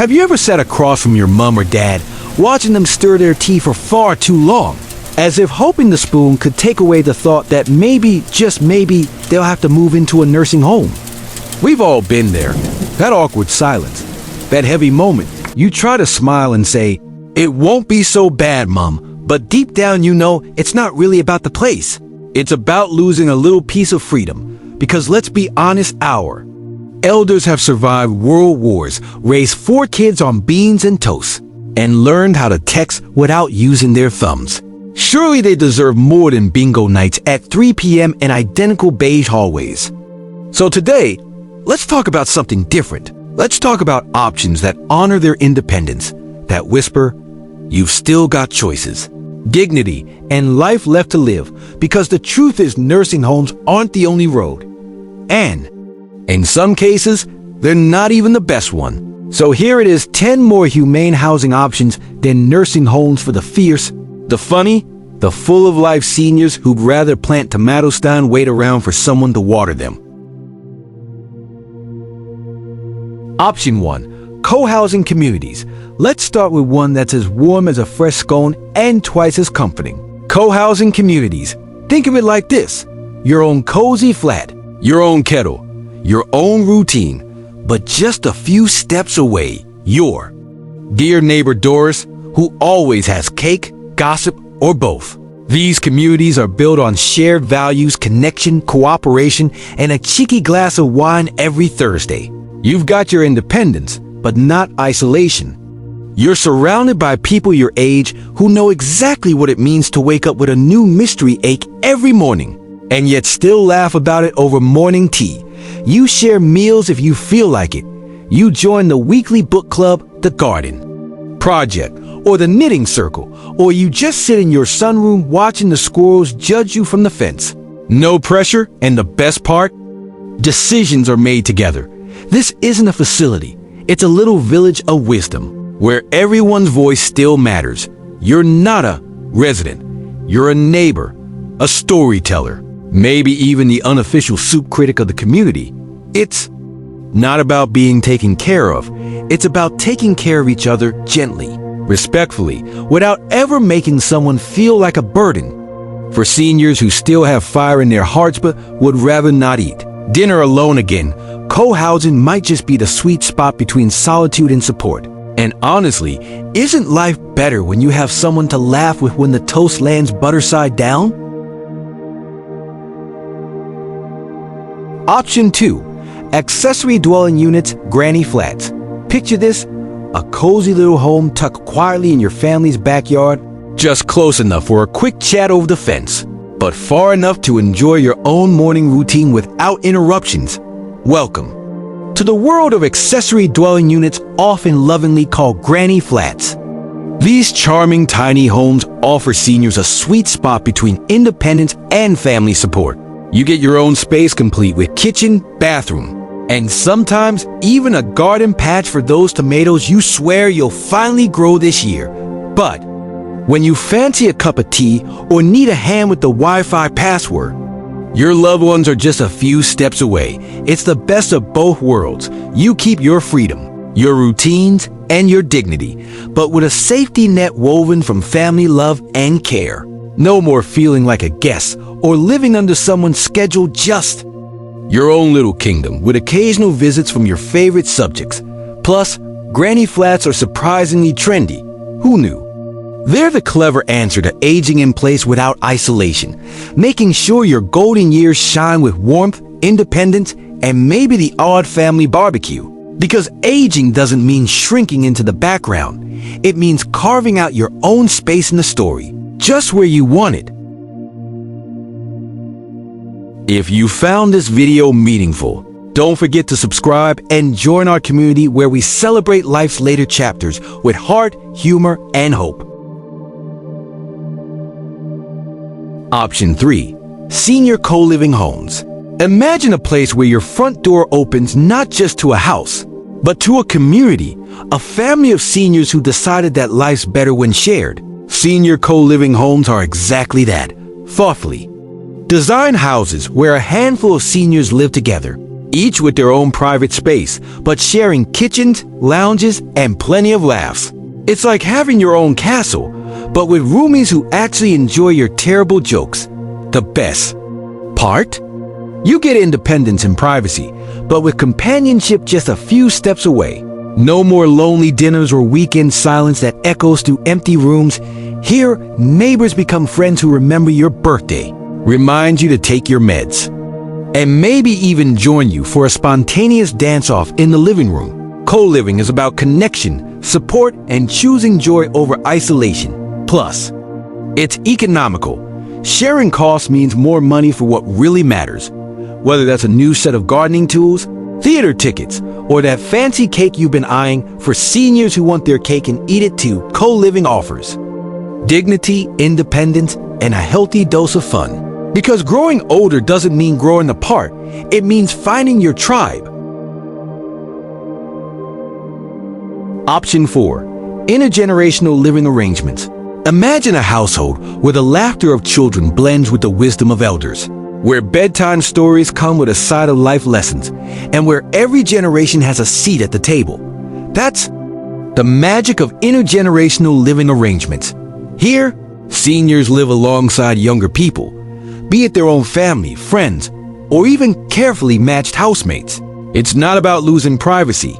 Have you ever sat across from your mom or dad, watching them stir their tea for far too long, as if hoping the spoon could take away the thought that maybe, just maybe, they'll have to move into a nursing home? We've all been there. That awkward silence, that heavy moment. You try to smile and say, "It won't be so bad, Mom," but deep down you know it's not really about the place. It's about losing a little piece of freedom. Because let's be honest, our elders have survived world wars, raised 4 kids on beans and toast, and learned how to text without using their thumbs. Surely they deserve more than bingo nights at 3 p.m. in identical beige hallways. So today, let's talk about something different. Let's talk about options that honor their independence, that whisper, "You've still got choices, dignity, and life left to live," because the truth is nursing homes aren't the only road. And in some cases, they're not even the best one. So here it is, 10 more humane housing options than nursing homes for the fierce, the funny, the full-of-life seniors who'd rather plant tomatoes and wait around for someone to water them. Option 1. Co-housing communities. Let's start with one that's as warm as a fresh scone and twice as comforting. Co-housing communities. Think of it like this: your own cozy flat, your own kettle, your own routine, but just a few steps away, your dear neighbor Doris, who always has cake, gossip, or both. These communities are built on shared values, connection, cooperation, and a cheeky glass of wine every Thursday. You've got your independence, but not isolation. You're surrounded by people your age who know exactly what it means to wake up with a new mystery ache every morning, and yet still laugh about it over morning tea. You share meals if you feel like it. You join the weekly book club, the garden project, or the knitting circle, or you just sit in your sunroom watching the squirrels judge you from the fence. No pressure, and the best part? Decisions are made together. This isn't a facility. It's a little village of wisdom, where everyone's voice still matters. You're not a resident. You're a neighbor, a storyteller, maybe even the unofficial soup critic of the community. It's not about being taken care of. It's about taking care of each other gently, respectfully, without ever making someone feel like a burden. For seniors who still have fire in their hearts but would rather not eat dinner alone again, co-housing might just be the sweet spot between solitude and support. And honestly, isn't life better when you have someone to laugh with when the toast lands butter side down? Option 2. Accessory dwelling units, granny flats. Picture this: a cozy little home tucked quietly in your family's backyard, just close enough for a quick chat over the fence, but far enough to enjoy your own morning routine without interruptions. Welcome to the world of accessory dwelling units, often lovingly called granny flats. These charming tiny homes offer seniors a sweet spot between independence and family support. You get your own space complete with kitchen, bathroom, and sometimes even a garden patch for those tomatoes you swear you'll finally grow this year. But when you fancy a cup of tea or need a hand with the Wi-Fi password, your loved ones are just a few steps away. It's the best of both worlds. You keep your freedom, your routines, and your dignity, but with a safety net woven from family love and care. No more feeling like a guest or living under someone's schedule, just your own little kingdom with occasional visits from your favorite subjects. Plus, granny flats are surprisingly trendy. Who knew? They're the clever answer to aging in place without isolation, making sure your golden years shine with warmth, independence, and maybe the odd family barbecue. Because aging doesn't mean shrinking into the background. It means carving out your own space in the story, just where you want it. If you found this video meaningful, don't forget to subscribe and join our community where we celebrate life's later chapters with heart, humor, and hope. Option 3. Senior co-living homes. Imagine a place where your front door opens not just to a house, but to a community, a family of seniors who decided that life's better when shared. Senior co-living homes are exactly that, thoughtfully designed houses where a handful of seniors live together, each with their own private space, but sharing kitchens, lounges, and plenty of laughs. It's like having your own castle, but with roomies who actually enjoy your terrible jokes. The best part? You get independence and privacy, but with companionship just a few steps away. No more lonely dinners or weekend silence that echoes through empty rooms. Here, neighbors become friends who remember your birthday, remind you to take your meds, and maybe even join you for a spontaneous dance-off in the living room. Co-living is about connection, support, and choosing joy over isolation. Plus, it's economical. Sharing costs means more money for what really matters, whether that's a new set of gardening tools, theater tickets, or that fancy cake you've been eyeing. For seniors who want their cake and eat it too, co-living offers dignity, independence, and a healthy dose of fun. Because growing older doesn't mean growing apart, it means finding your tribe. Option 4. Intergenerational living arrangements. Imagine a household where the laughter of children blends with the wisdom of elders, where bedtime stories come with a side of life lessons, and where every generation has a seat at the table. That's the magic of intergenerational living arrangements. Here, seniors live alongside younger people, be it their own family, friends, or even carefully matched housemates. It's not about losing privacy.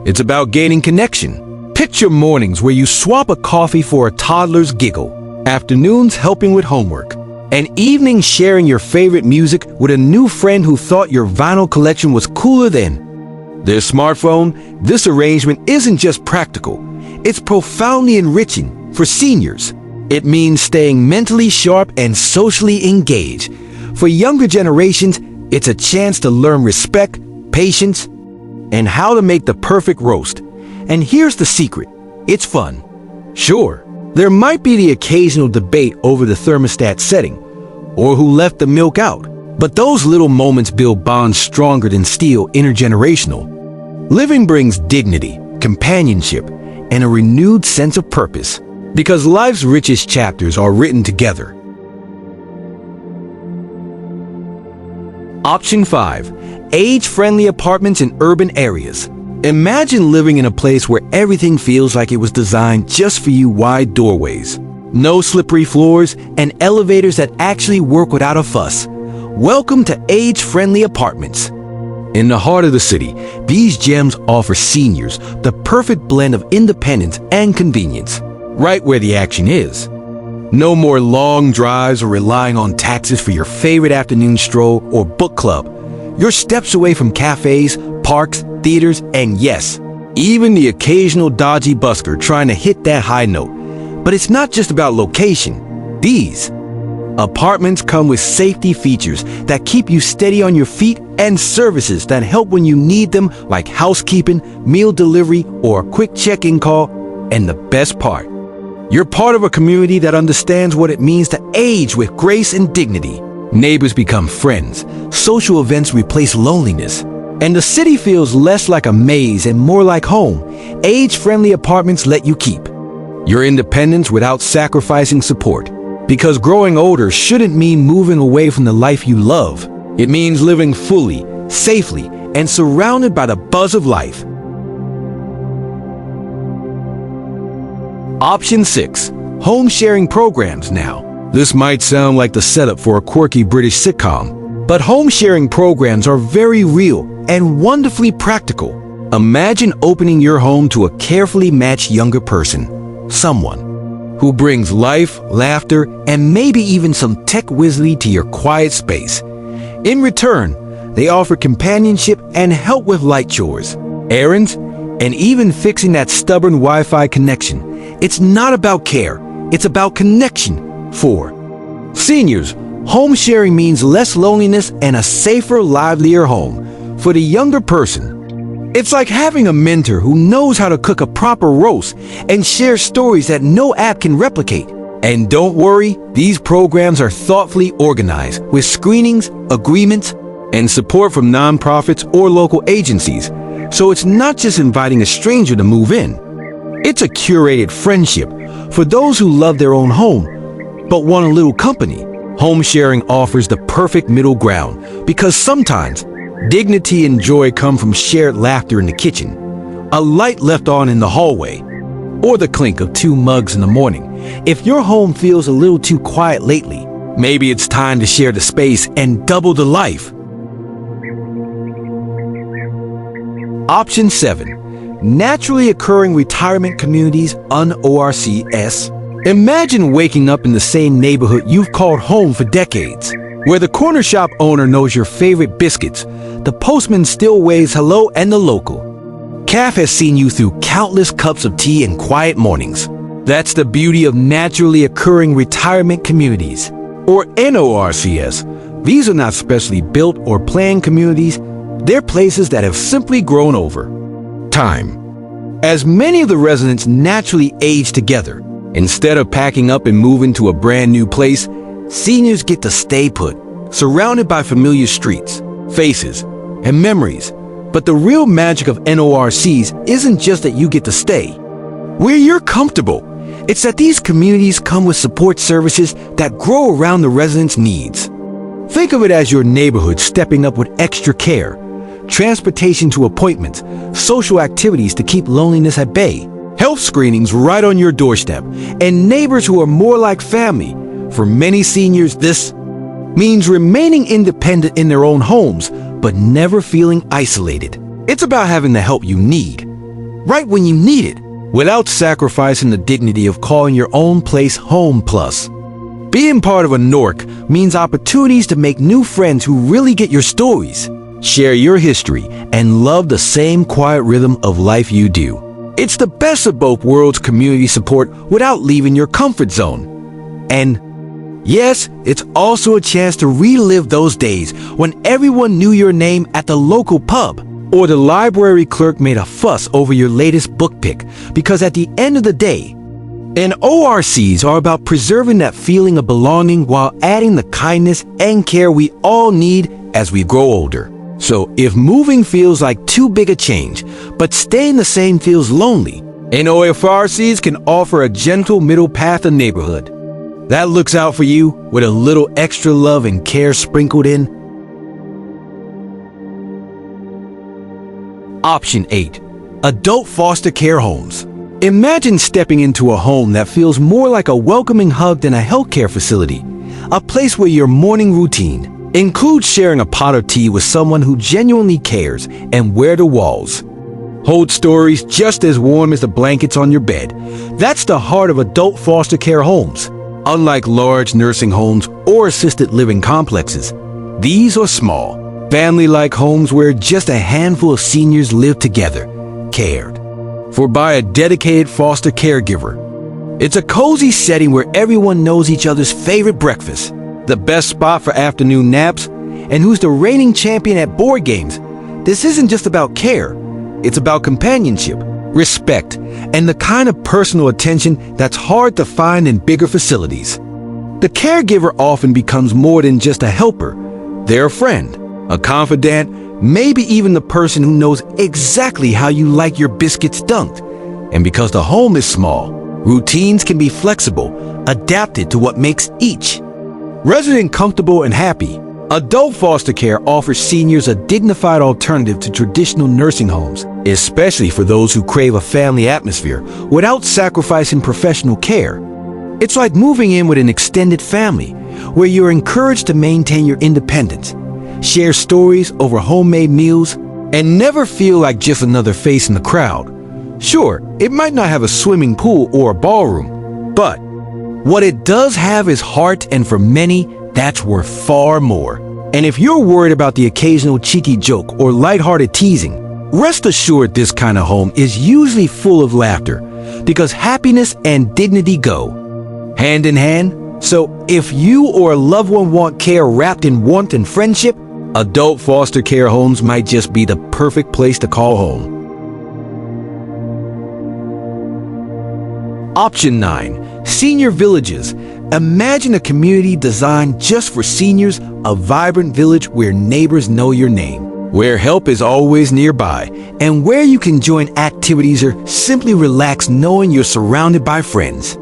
It's about gaining connection. Picture mornings where you swap a coffee for a toddler's giggle, afternoons helping with homework, and evenings sharing your favorite music with a new friend who thought your vinyl collection was cooler than their smartphone. This arrangement isn't just practical, it's profoundly enriching. For seniors, it means staying mentally sharp and socially engaged. For younger generations, it's a chance to learn respect, patience, and how to make the perfect roast. And here's the secret. It's fun. Sure, there might be the occasional debate over the thermostat setting, or who left the milk out, but those little moments build bonds stronger than steel. Intergenerational living brings dignity, companionship, and a renewed sense of purpose, because life's richest chapters are written together. Option 5. Age-friendly apartments in urban areas. Imagine living in a place where everything feels like it was designed just for you. Wide doorways, no slippery floors, and elevators that actually work without a fuss. Welcome to age-friendly apartments. In the heart of the city, these gems offer seniors the perfect blend of independence and convenience, right where the action is. No more long drives or relying on taxis for your favorite afternoon stroll or book club. You're steps away from cafes, parks, theaters, and yes, even the occasional dodgy busker trying to hit that high note. But it's not just about location. These apartments come with safety features that keep you steady on your feet and services that help when you need them, like housekeeping, meal delivery, or a quick check-in call. And the best part, you're part of a community that understands what it means to age with grace and dignity. Neighbors become friends, social events replace loneliness, and the city feels less like a maze and more like home. Age-friendly apartments let you keep your independence without sacrificing support. Because growing older shouldn't mean moving away from the life you love. It means living fully, safely, and surrounded by the buzz of life. Option 6. Home sharing programs. Now, this might sound like the setup for a quirky British sitcom, but home sharing programs are very real and wonderfully practical. Imagine opening your home to a carefully matched younger person, someone who brings life, laughter, and maybe even some tech wizardry to your quiet space. In return, they offer companionship and help with light chores, errands, and even fixing that stubborn Wi-Fi connection. It's not about care, it's about connection. For seniors, home sharing means less loneliness and a safer, livelier home. For the younger person, it's like having a mentor who knows how to cook a proper roast and share stories that no app can replicate. And don't worry, these programs are thoughtfully organized with screenings, agreements, and support from nonprofits or local agencies. So it's not just inviting a stranger to move in. It's a curated friendship for those who love their own home but want a little company. Home sharing offers the perfect middle ground because sometimes Dignity and joy come from shared laughter in the kitchen, a light left on in the hallway, or the clink of 2 mugs in the morning. If your home feels a little too quiet lately, maybe it's time to share the space and double the life. Option 7. Naturally occurring retirement communities, (NORCs). Imagine waking up in the same neighborhood you've called home for decades, where the corner shop owner knows your favorite biscuits, the postman still waves hello, and the local calf has seen you through countless cups of tea and quiet mornings. That's the beauty of naturally occurring retirement communities, or NORCs. These are not specially built or planned communities. They're places that have simply grown over time. As many of the residents naturally age together, instead of packing up and moving to a brand new place, seniors get to stay put, surrounded by familiar streets, faces, and memories. But the real magic of NORCs isn't just that you get to stay where you're comfortable. It's that these communities come with support services that grow around the residents' needs. Think of it as your neighborhood stepping up with extra care, transportation to appointments, social activities to keep loneliness at bay, health screenings right on your doorstep, and neighbors who are more like family. For many seniors, this means remaining independent in their own homes, but never feeling isolated. It's about having the help you need, right when you need it, without sacrificing the dignity of calling your own place home. Plus, being part of a NORC means opportunities to make new friends who really get your stories, share your history, and love the same quiet rhythm of life you do. It's the best of both worlds: community support without leaving your comfort zone. And yes, it's also a chance to relive those days when everyone knew your name at the local pub, or the library clerk made a fuss over your latest book pick. Because at the end of the day, NORCs are about preserving that feeling of belonging while adding the kindness and care we all need as we grow older. So if moving feels like too big a change, but staying the same feels lonely, NORCs can offer a gentle middle path of neighborhood that looks out for you with a little extra love and care sprinkled in. Option 8. Adult foster care homes. Imagine stepping into a home that feels more like a welcoming hug than a healthcare facility, a place where your morning routine includes sharing a pot of tea with someone who genuinely cares, and where the walls hold stories just as warm as the blankets on your bed. That's the heart of adult foster care homes. Unlike large nursing homes or assisted living complexes, these are small, family-like homes where just a handful of seniors live together, cared for by a dedicated foster caregiver. It's a cozy setting where everyone knows each other's favorite breakfast, the best spot for afternoon naps, and who's the reigning champion at board games. This isn't just about care. It's about companionship, respect, and the kind of personal attention that's hard to find in bigger facilities. The caregiver often becomes more than just a helper. They're a friend, a confidant, maybe even the person who knows exactly how you like your biscuits dunked. And because the home is small, routines can be flexible, adapted to what makes each resident comfortable and happy. Adult foster care offers seniors a dignified alternative to traditional nursing homes, especially for those who crave a family atmosphere without sacrificing professional care. It's like moving in with an extended family, where you're encouraged to maintain your independence, share stories over homemade meals, and never feel like just another face in the crowd. Sure, it might not have a swimming pool or a ballroom, but what it does have is heart, and for many, that's worth far more. And if you're worried about the occasional cheeky joke or lighthearted teasing, rest assured this kind of home is usually full of laughter, because happiness and dignity go hand in hand. So if you or a loved one want care wrapped in warmth and friendship, adult foster care homes might just be the perfect place to call home. Option 9. Senior villages. Imagine a community designed just for seniors, a vibrant village where neighbors know your name, where help is always nearby, and where you can join activities or simply relax knowing you're surrounded by friends.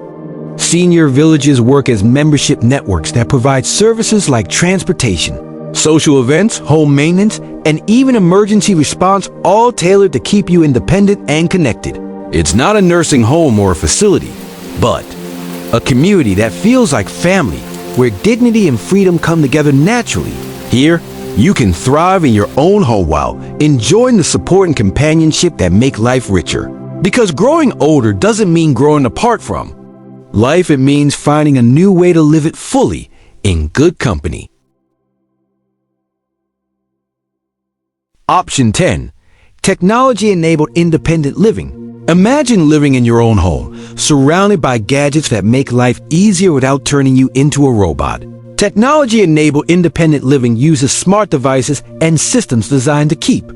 Senior villages work as membership networks that provide services like transportation, Social events, home maintenance, and even emergency response, all tailored to keep you independent and connected. It's not a nursing home or a facility, but a community that feels like family, where dignity and freedom come together naturally. Here, you can thrive in your own home while enjoying the support and companionship that make life richer. Because growing older doesn't mean growing apart from life, it means finding a new way to live it fully in good company. Option 10. Technology-enabled independent living. Imagine living in your own home, surrounded by gadgets that make life easier without turning you into a robot. Technology-enabled independent living uses smart devices and systems designed to keep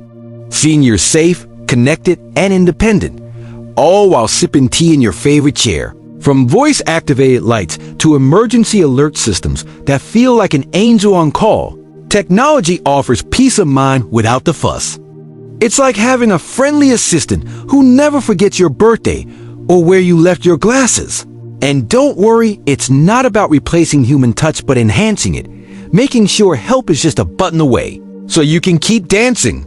seniors safe, connected, and independent, all while sipping tea in your favorite chair. From voice-activated lights to emergency alert systems that feel like an angel on call, technology offers peace of mind without the fuss. It's like having a friendly assistant who never forgets your birthday or where you left your glasses. And don't worry, it's not about replacing human touch but enhancing it, making sure help is just a button away, so you can keep dancing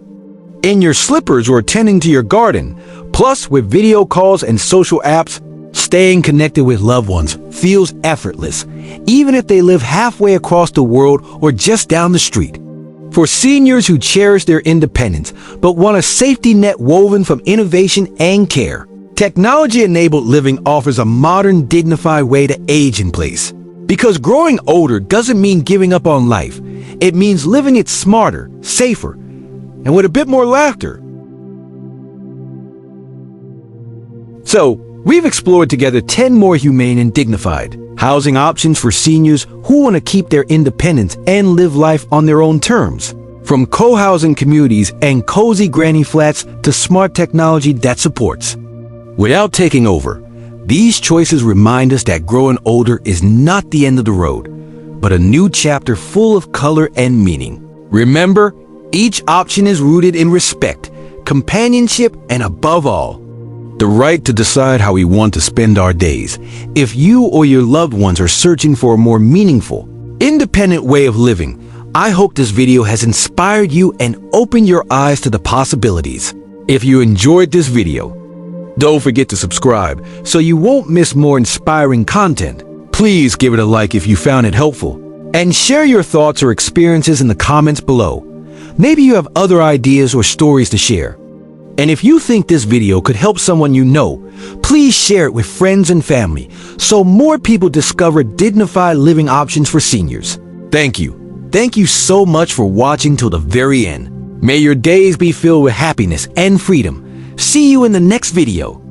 in your slippers or tending to your garden. Plus, with video calls and social apps, staying connected with loved ones feels effortless, even if they live halfway across the world or just down the street. For seniors who cherish their independence but want a safety net woven from innovation and care, technology-enabled living offers a modern, dignified way to age in place. Because growing older doesn't mean giving up on life. It means living it smarter, safer, and with a bit more laughter. So, we've explored together 10 more humane and dignified housing options for seniors who want to keep their independence and live life on their own terms. From co-housing communities and cozy granny flats to smart technology that supports without taking over, these choices remind us that growing older is not the end of the road, but a new chapter full of color and meaning. Remember, each option is rooted in respect, companionship, and above all, the right to decide how we want to spend our days. If you or your loved ones are searching for a more meaningful, independent way of living, I hope this video has inspired you and opened your eyes to the possibilities. If you enjoyed this video, don't forget to subscribe so you won't miss more inspiring content. Please give it a like if you found it helpful, and share your thoughts or experiences in the comments below. Maybe you have other ideas or stories to share. And if you think this video could help someone you know, please share it with friends and family so more people discover dignified living options for seniors. Thank you. Thank you so much for watching till the very end. May your days be filled with happiness and freedom. See you in the next video.